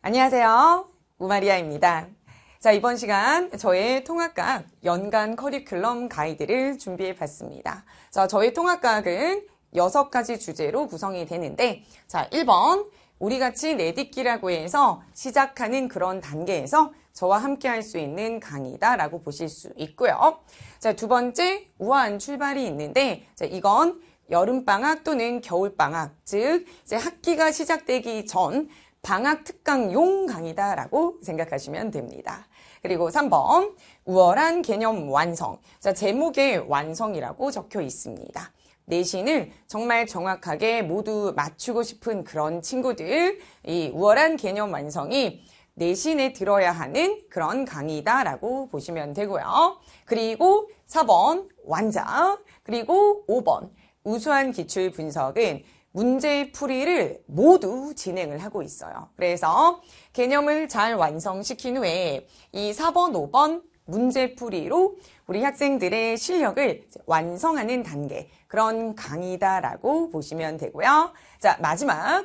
안녕하세요. 우마리아입니다. 자, 이번 시간 저의 통합과학 연간 커리큘럼 가이드를 준비해 봤습니다. 자, 저의 통합과학은 6가지 주제로 구성이 되는데, 자, 1번, 우리같이 내딛기라고 해서 시작하는 그런 단계에서 저와 함께 할 수 있는 강의다라고 보실 수 있고요. 자, 두 번째, 우아한 출발이 있는데, 자, 이건 여름방학 또는 겨울방학, 즉, 이제 학기가 시작되기 전 방학 특강용 강의다라고 생각하시면 됩니다. 그리고 3번, 우월한 개념 완성. 자, 제목에 완성이라고 적혀 있습니다. 내신을 정말 정확하게 모두 맞추고 싶은 그런 친구들, 이 우월한 개념 완성이 내신에 들어야 하는 그런 강의다라고 보시면 되고요. 그리고 4번, 완자. 그리고 5번, 우수한 기출 분석은 문제 풀이를 모두 진행을 하고 있어요. 그래서 개념을 잘 완성시킨 후에 이 4번, 5번 문제 풀이로 우리 학생들의 실력을 완성하는 단계, 그런 강의다라고 보시면 되고요. 자, 마지막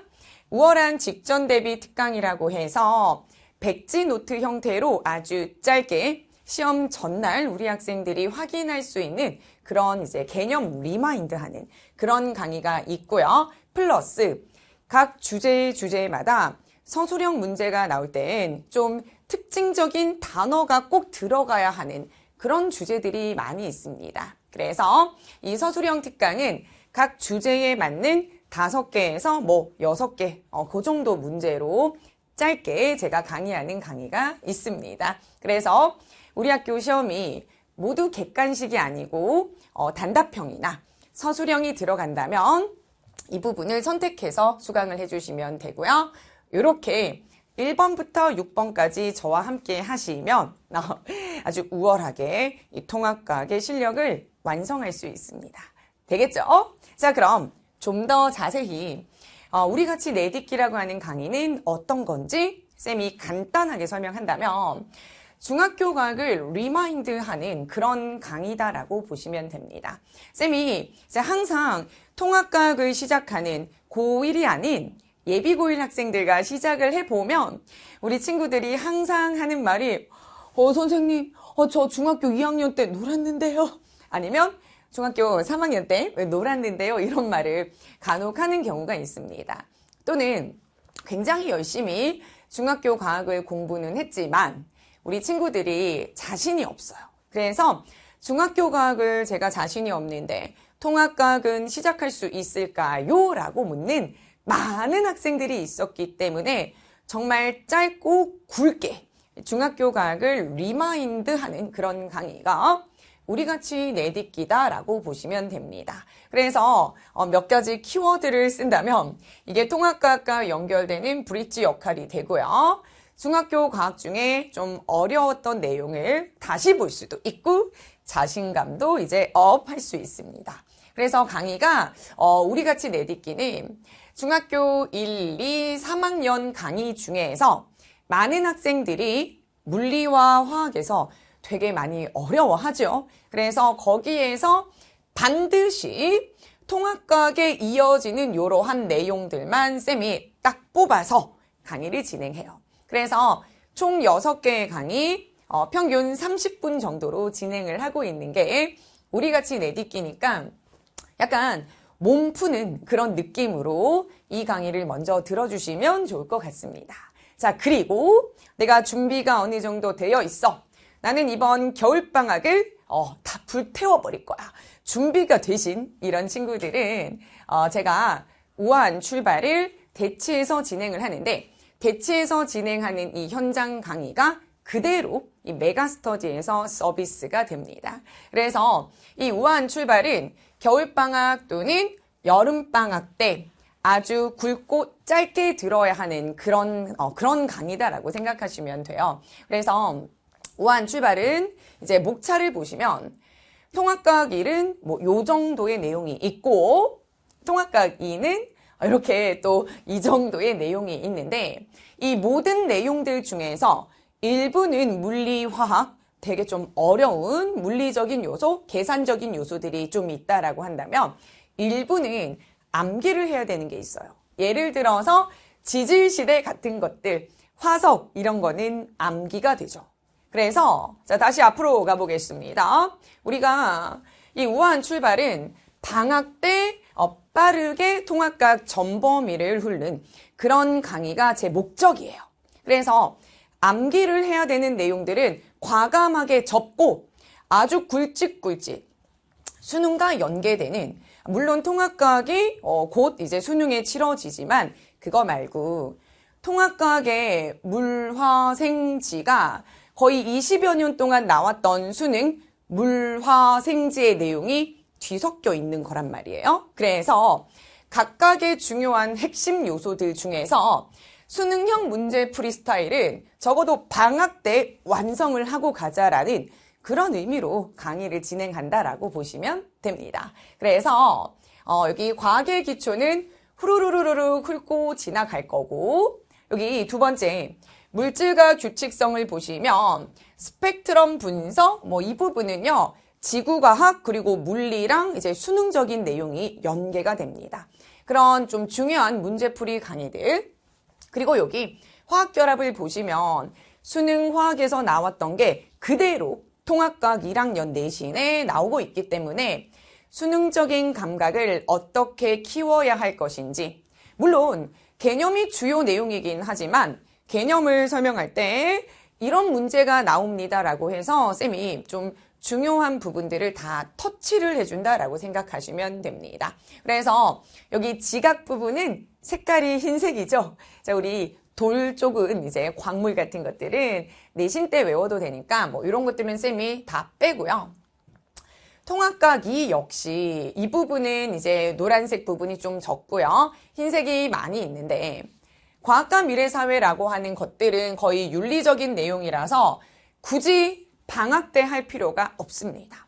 우월한 직전 대비 특강이라고 해서 백지 노트 형태로 아주 짧게 시험 전날 우리 학생들이 확인할 수 있는 그런 이제 개념 리마인드 하는 그런 강의가 있고요. 플러스 각 주제마다 서술형 문제가 나올 땐 좀 특징적인 단어가 꼭 들어가야 하는 그런 주제들이 많이 있습니다. 그래서 이 서술형 특강은 각 주제에 맞는 5개에서 6개, 그 정도 문제로 짧게 제가 강의하는 강의가 있습니다. 그래서 우리 학교 시험이 모두 객관식이 아니고 단답형이나 서술형이 들어간다면 이 부분을 선택해서 수강을 해주시면 되고요. 이렇게 1번부터 6번까지 저와 함께 하시면 아주 우월하게 이 통합과학의 실력을 완성할 수 있습니다. 되겠죠? 자, 그럼 좀 더 자세히 우리 같이 내딛기라고 하는 강의는 어떤 건지 쌤이 간단하게 설명한다면 중학교 과학을 리마인드하는 그런 강의다라고 보시면 됩니다. 쌤이 이제 항상 통합과학을 시작하는 고1이 아닌 예비고1 학생들과 시작을 해보면 우리 친구들이 항상 하는 말이 선생님, 저 중학교 2학년 때 놀았는데요. 아니면 중학교 3학년 때 왜 놀았는데요. 이런 말을 간혹 하는 경우가 있습니다. 또는 굉장히 열심히 중학교 과학을 공부는 했지만 우리 친구들이 자신이 없어요. 그래서 중학교 과학을 제가 자신이 없는데 통합과학은 시작할 수 있을까요? 라고 묻는 많은 학생들이 있었기 때문에 정말 짧고 굵게 중학교 과학을 리마인드하는 그런 강의가 우리같이 내딛기다라고 보시면 됩니다. 그래서 몇 가지 키워드를 쓴다면 이게 통합과학과 연결되는 브릿지 역할이 되고요. 중학교 과학 중에 좀 어려웠던 내용을 다시 볼 수도 있고 자신감도 이제 업할 수 있습니다. 그래서 강의가 우리같이 내딛기는 중학교 1, 2, 3학년 강의 중에서 많은 학생들이 물리와 화학에서 되게 많이 어려워하죠. 그래서 거기에서 반드시 통합과학에 이어지는 이러한 내용들만 쌤이 딱 뽑아서 강의를 진행해요. 그래서 총 6개의 강의, 평균 30분 정도로 진행을 하고 있는 게 우리같이 내딛기니까 약간 몸 푸는 그런 느낌으로 이 강의를 먼저 들어주시면 좋을 것 같습니다. 자, 그리고 내가 준비가 어느 정도 되어 있어. 나는 이번 겨울방학을 다 불태워버릴 거야. 준비가 되신 이런 친구들은 제가 우아한 출발을 대치해서 진행을 하는데 대치해서 진행하는 이 현장 강의가 그대로 이 메가스터디에서 서비스가 됩니다. 그래서 이 우아한 출발은 겨울방학 또는 여름방학 때 아주 굵고 짧게 들어야 하는 그런 강의다라고 생각하시면 돼요. 그래서 우아한 출발은 이제 목차를 보시면 통합과학 1은 요 정도의 내용이 있고 통합과학 2는 이렇게 또 이 정도의 내용이 있는데 이 모든 내용들 중에서 일부는 물리, 화학, 되게 좀 어려운 물리적인 요소, 계산적인 요소들이 좀 있다라고 한다면 일부는 암기를 해야 되는 게 있어요. 예를 들어서 지질시대 같은 것들, 화석 이런 거는 암기가 되죠. 그래서 자 다시 앞으로 가보겠습니다. 우리가 이 우아한 출발은 방학 때 빠르게 통합각 전범위를 훑는 그런 강의가 제 목적이에요. 그래서 암기를 해야 되는 내용들은 과감하게 접고 아주 굵직굵직 수능과 연계되는, 물론 통합과학이 곧 이제 수능에 치러지지만 그거 말고 통합과학의 물화생지가 거의 20여 년 동안 나왔던 수능 물화생지의 내용이 뒤섞여 있는 거란 말이에요. 그래서 각각의 중요한 핵심 요소들 중에서 수능형 문제풀이 스타일은 적어도 방학 때 완성을 하고 가자라는 그런 의미로 강의를 진행한다라고 보시면 됩니다. 그래서 여기 과학의 기초는 후루루루루 훑고 지나갈 거고, 여기 두 번째 물질과 규칙성을 보시면 스펙트럼 분석 이 부분은요 지구과학 그리고 물리랑 이제 수능적인 내용이 연계가 됩니다. 그런 좀 중요한 문제풀이 강의들. 그리고 여기 화학결합을 보시면 수능 화학에서 나왔던 게 그대로 통합과학 1학년 내신에 나오고 있기 때문에 수능적인 감각을 어떻게 키워야 할 것인지, 물론 개념이 주요 내용이긴 하지만 개념을 설명할 때 이런 문제가 나옵니다라고 해서 쌤이 좀 중요한 부분들을 다 터치를 해준다라고 생각하시면 됩니다. 그래서 여기 지각 부분은 색깔이 흰색이죠. 자, 우리 돌 쪽은 이제 광물 같은 것들은 내신 때 외워도 되니까 이런 것들은 쌤이 다 빼고요. 통합과학 2 역시 이 부분은 이제 노란색 부분이 좀 적고요. 흰색이 많이 있는데 과학과 미래사회라고 하는 것들은 거의 윤리적인 내용이라서 굳이 방학 때 할 필요가 없습니다.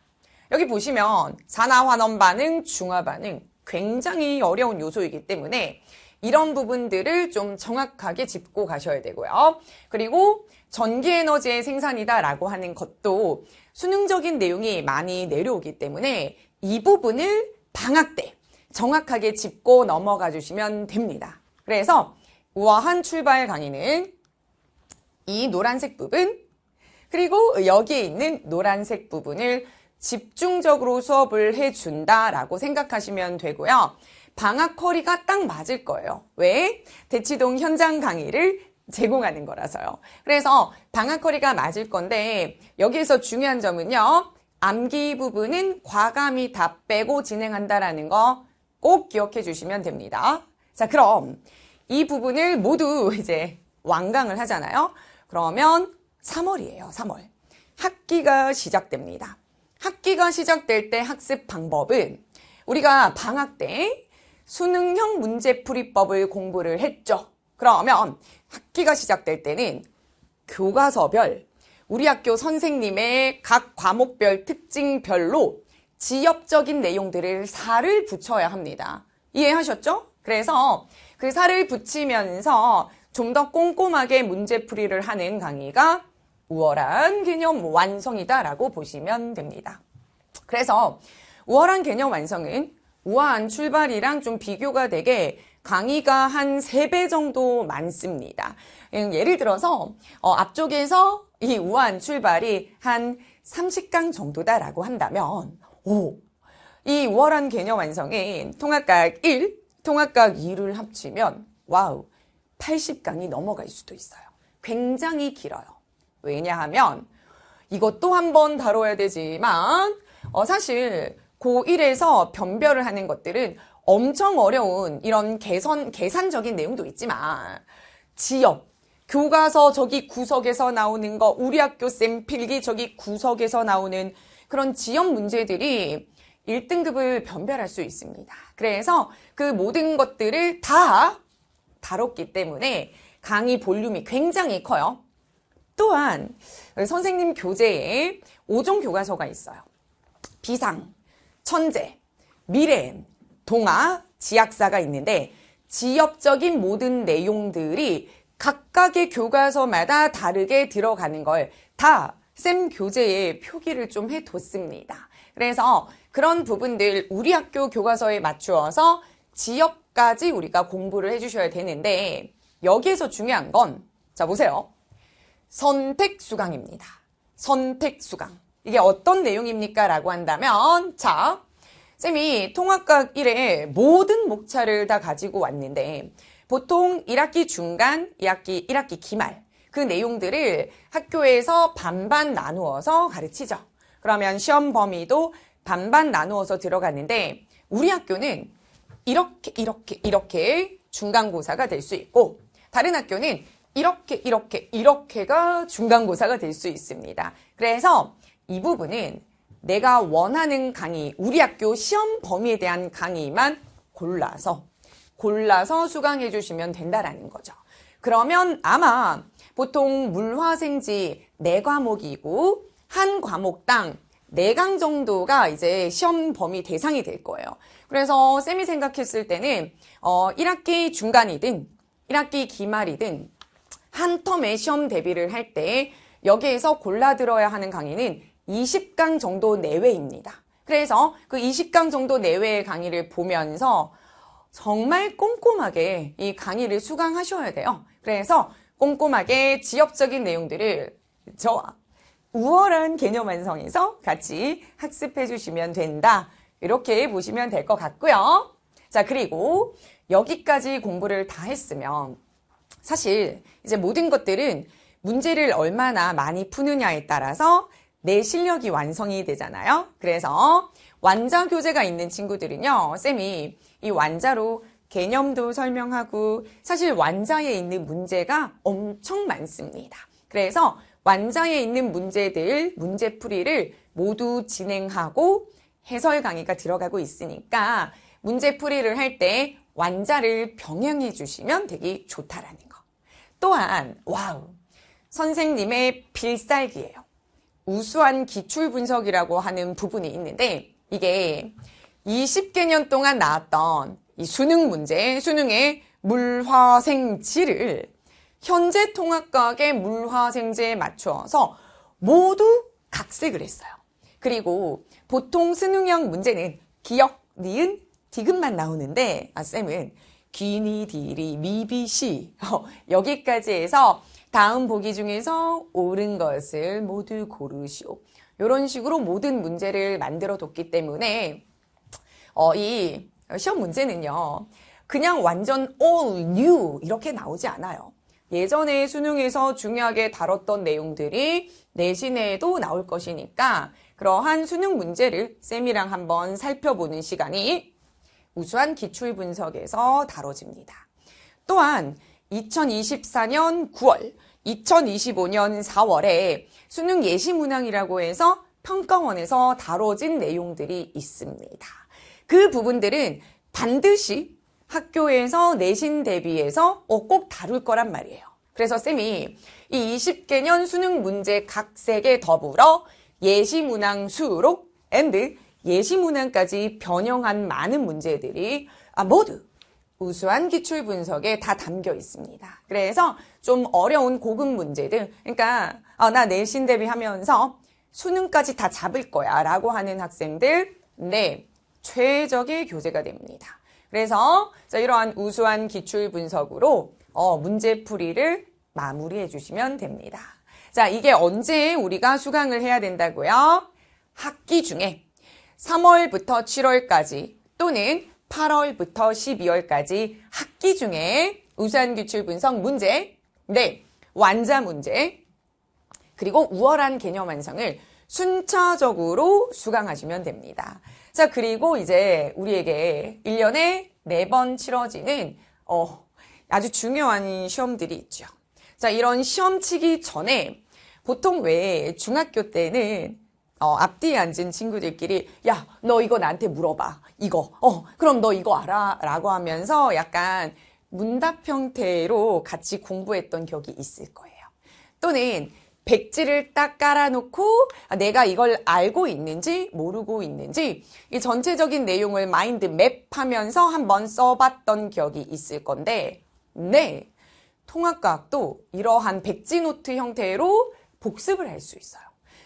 여기 보시면 산화환원 반응, 중화 반응 굉장히 어려운 요소이기 때문에 이런 부분들을 좀 정확하게 짚고 가셔야 되고요. 그리고 전기에너지의 생산이다라고 하는 것도 수능적인 내용이 많이 내려오기 때문에 이 부분을 방학 때 정확하게 짚고 넘어가 주시면 됩니다. 그래서 우아한 출발 강의는 이 노란색 부분, 그리고 여기에 있는 노란색 부분을 집중적으로 수업을 해준다라고 생각하시면 되고요. 방학 커리가 딱 맞을 거예요. 왜? 대치동 현장 강의를 제공하는 거라서요. 그래서 방학 커리가 맞을 건데 여기에서 중요한 점은요. 암기 부분은 과감히 다 빼고 진행한다라는 거 꼭 기억해 주시면 됩니다. 자, 그럼 이 부분을 모두 이제 완강을 하잖아요. 그러면 3월이에요. 3월. 학기가 시작됩니다. 학기가 시작될 때 학습 방법은 우리가 방학 때 수능형 문제풀이법을 공부를 했죠. 그러면 학기가 시작될 때는 교과서별, 우리 학교 선생님의 각 과목별 특징별로 지엽적인 내용들을 살을 붙여야 합니다. 이해하셨죠? 그래서 그 살을 붙이면서 좀 더 꼼꼼하게 문제풀이를 하는 강의가 우월한 개념 완성이다라고 보시면 됩니다. 그래서 우월한 개념 완성은 우아한 출발이랑 좀 비교가 되게 강의가 한 3배 정도 많습니다. 예를 들어서 앞쪽에서 이 우아한 출발이 한 30강 정도다라고 한다면 이 우월한 개념 완성인 통합과학 1, 통합과학 2를 합치면 와우 80강이 넘어갈 수도 있어요. 굉장히 길어요. 왜냐하면 이것도 한번 다뤄야 되지만 사실 고1에서 변별을 하는 것들은 엄청 어려운 이런 계산적인 내용도 있지만 지엽, 교과서 저기 구석에서 나오는 거, 우리 학교 쌤 필기 저기 구석에서 나오는 그런 지엽 문제들이 1등급을 변별할 수 있습니다. 그래서 그 모든 것들을 다 다뤘기 때문에 강의 볼륨이 굉장히 커요. 또한 선생님 교재에 5종 교과서가 있어요. 비상, 천재, 미래, 동화, 지학사가 있는데 지엽적인 모든 내용들이 각각의 교과서마다 다르게 들어가는 걸 다 쌤 교재에 표기를 좀 해뒀습니다. 그래서 그런 부분들 우리 학교 교과서에 맞추어서 지엽까지 우리가 공부를 해주셔야 되는데 여기에서 중요한 건, 자, 보세요. 선택수강입니다. 선택수강. 이게 어떤 내용입니까? 라고 한다면, 자, 쌤이 통합각 1에 모든 목차를 다 가지고 왔는데, 보통 1학기 중간, 1학기 기말, 그 내용들을 학교에서 반반 나누어서 가르치죠. 그러면 시험 범위도 반반 나누어서 들어갔는데, 우리 학교는 이렇게 중간고사가 될 수 있고, 다른 학교는 이렇게가 중간고사가 될 수 있습니다. 그래서 이 부분은 내가 원하는 강의, 우리 학교 시험 범위에 대한 강의만 골라서 수강해 주시면 된다라는 거죠. 그러면 아마 보통 물화생지 4과목이고 한 과목당 4강 정도가 이제 시험 범위 대상이 될 거예요. 그래서 쌤이 생각했을 때는 1학기 중간이든 1학기 기말이든 한 텀에 시험 대비를 할 때 여기에서 골라 들어야 하는 강의는 20강 정도 내외입니다. 그래서 그 20강 정도 내외의 강의를 보면서 정말 꼼꼼하게 이 강의를 수강하셔야 돼요. 그래서 꼼꼼하게 지역적인 내용들을 저와 우월한 개념 완성에서 같이 학습해 주시면 된다. 이렇게 보시면 될 것 같고요. 자, 그리고 여기까지 공부를 다 했으면 사실 이제 모든 것들은 문제를 얼마나 많이 푸느냐에 따라서 내 실력이 완성이 되잖아요. 그래서 완자 교재가 있는 친구들은요, 쌤이 이 완자로 개념도 설명하고 사실 완자에 있는 문제가 엄청 많습니다. 그래서 완자에 있는 문제들, 문제풀이를 모두 진행하고 해설 강의가 들어가고 있으니까 문제풀이를 할 때 완자를 병행해 주시면 되게 좋다라는 거. 또한 와우, 선생님의 필살기예요. 우수한 기출분석이라고 하는 부분이 있는데 이게 20개년 동안 나왔던 이 수능 문제, 수능의 물화생지를 현재 통합각의 물화생지에 맞추어서 모두 각색을 했어요. 그리고 보통 수능형 문제는 기역, 니은, 디귿만 나오는데 쌤은 기니, 디리, 미비시 여기까지 해서 다음 보기 중에서 옳은 것을 모두 고르시오. 이런 식으로 모든 문제를 만들어 뒀기 때문에 이 시험 문제는요. 그냥 완전 all new 이렇게 나오지 않아요. 예전에 수능에서 중요하게 다뤘던 내용들이 내신에도 나올 것이니까 그러한 수능 문제를 쌤이랑 한번 살펴보는 시간이 우수한 기출 분석에서 다뤄집니다. 또한 2024년 9월, 2025년 4월에 수능 예시문항이라고 해서 평가원에서 다뤄진 내용들이 있습니다. 그 부분들은 반드시 학교에서 내신 대비해서 꼭 다룰 거란 말이에요. 그래서 쌤이 이 20개년 수능 문제 각색에 더불어 예시문항 수록 앤드 예시문항까지 변형한 많은 문제들이 모두 우수한 기출 분석에 다 담겨 있습니다. 그래서 좀 어려운 고급 문제들, 그러니까 나 내신 대비하면서 수능까지 다 잡을 거야 라고 하는 학생들, 네, 최적의 교재가 됩니다. 그래서 이러한 우수한 기출 분석으로 문제풀이를 마무리해 주시면 됩니다. 자, 이게 언제 우리가 수강을 해야 된다고요? 학기 중에 3월부터 7월까지 또는 8월부터 12월까지 학기 중에 우수한 기출 분석 문제, 네, 완자 문제, 그리고 우월한 개념 완성을 순차적으로 수강하시면 됩니다. 자, 그리고 이제 우리에게 1년에 4번 치러지는 아주 중요한 시험들이 있죠. 자, 이런 시험 치기 전에 보통 왜 중학교 때는 앞뒤에 앉은 친구들끼리 야, 너 이거 나한테 물어봐. 이거. 그럼 너 이거 알아? 라고 하면서 약간 문답 형태로 같이 공부했던 기억이 있을 거예요. 또는 백지를 딱 깔아놓고 내가 이걸 알고 있는지 모르고 있는지 이 전체적인 내용을 마인드맵 하면서 한번 써봤던 기억이 있을 건데 네, 통합과학도 이러한 백지노트 형태로 복습을 할 수 있어요.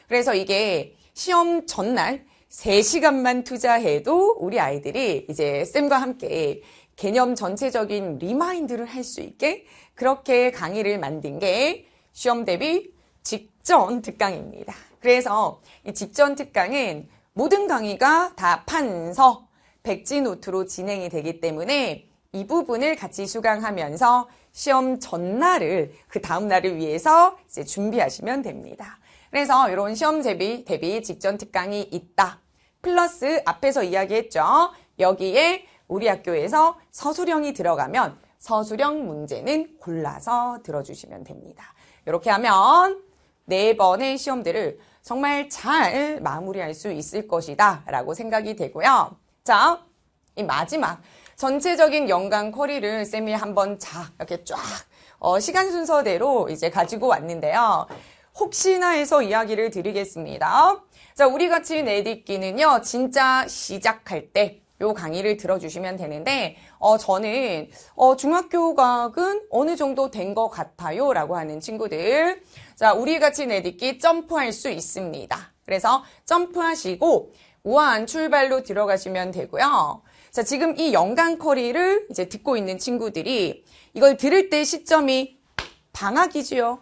그래서 이게 시험 전날 3시간만 투자해도 우리 아이들이 이제 쌤과 함께 개념 전체적인 리마인드를 할 수 있게 그렇게 강의를 만든 게 시험 대비 직전 특강입니다. 그래서 이 직전 특강은 모든 강의가 다 판서, 백지 노트로 진행이 되기 때문에 이 부분을 같이 수강하면서 시험 전날을 그 다음 날을 위해서 이제 준비하시면 됩니다. 그래서 이런 시험 대비 직전 특강이 있다. 플러스 앞에서 이야기했죠. 여기에 우리 학교에서 서술형이 들어가면 서술형 문제는 골라서 들어주시면 됩니다. 이렇게 하면 4번의 시험들을 정말 잘 마무리할 수 있을 것이다 라고 생각이 되고요. 자, 이 마지막 전체적인 연간 쿼리를 쌤이 한번 이렇게 쫙 시간 순서대로 이제 가지고 왔는데요. 혹시나 해서 이야기를 드리겠습니다. 자, 우리 같이 내딛기는요, 진짜 시작할 때 요 강의를 들어주시면 되는데, 저는, 중학교 과학은 어느 정도 된 것 같아요. 라고 하는 친구들. 자, 우리 같이 내딛기 점프할 수 있습니다. 그래서 점프하시고, 우아한 출발로 들어가시면 되고요. 자, 지금 이 연간 쿼리를 이제 듣고 있는 친구들이 이걸 들을 때 시점이 방학이지요.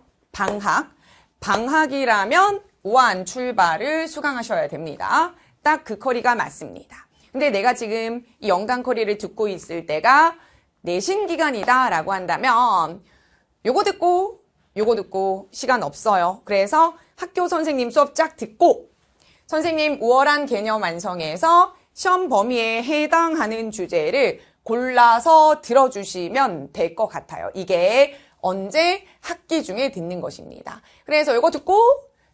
방학이라면 우아한 출발을 수강하셔야 됩니다. 딱 그 쿼리가 맞습니다. 근데 내가 지금 이 연간 쿼리를 듣고 있을 때가 내신 기간이다 라고 한다면 요거 듣고 시간 없어요. 그래서 학교 선생님 수업 쫙 듣고 선생님 우월한 개념 완성에서 시험 범위에 해당하는 주제를 골라서 들어주시면 될 것 같아요. 이게 언제 학기 중에 듣는 것입니다. 그래서 이거 듣고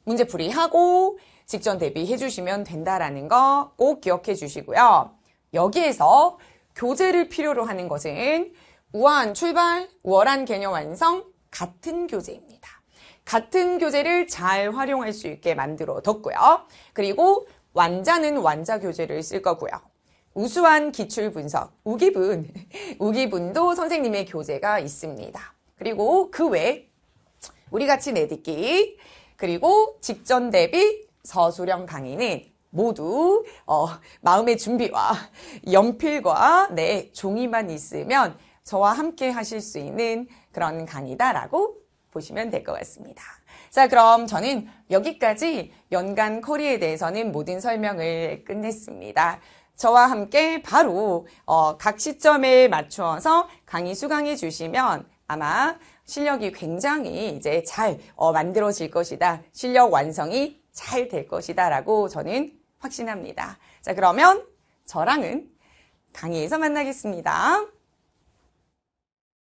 문제풀이하고 직전 대비해 주시면 된다라는 거 꼭 기억해 주시고요. 여기에서 교재를 필요로 하는 것은 우아한 출발, 우월한 개념 완성, 같은 교재입니다. 같은 교재를 잘 활용할 수 있게 만들어 뒀고요. 그리고 완자는 완자 교재를 쓸 거고요. 우수한 기출 분석, 우기분도 선생님의 교재가 있습니다. 그리고 그 외 우리 같이 내딛기, 그리고 직전 대비 서술형 강의는 모두 마음의 준비와 연필과 종이만 있으면 저와 함께 하실 수 있는 그런 강의다라고 보시면 될 것 같습니다. 자, 그럼 저는 여기까지 연간 쿼리에 대해서는 모든 설명을 끝냈습니다. 저와 함께 바로 각 시점에 맞추어서 강의 수강해 주시면 아마 실력이 굉장히 이제 잘 만들어질 것이다. 실력 완성이 잘 될 것이다 라고 저는 확신합니다. 자, 그러면 저랑은 강의에서 만나겠습니다.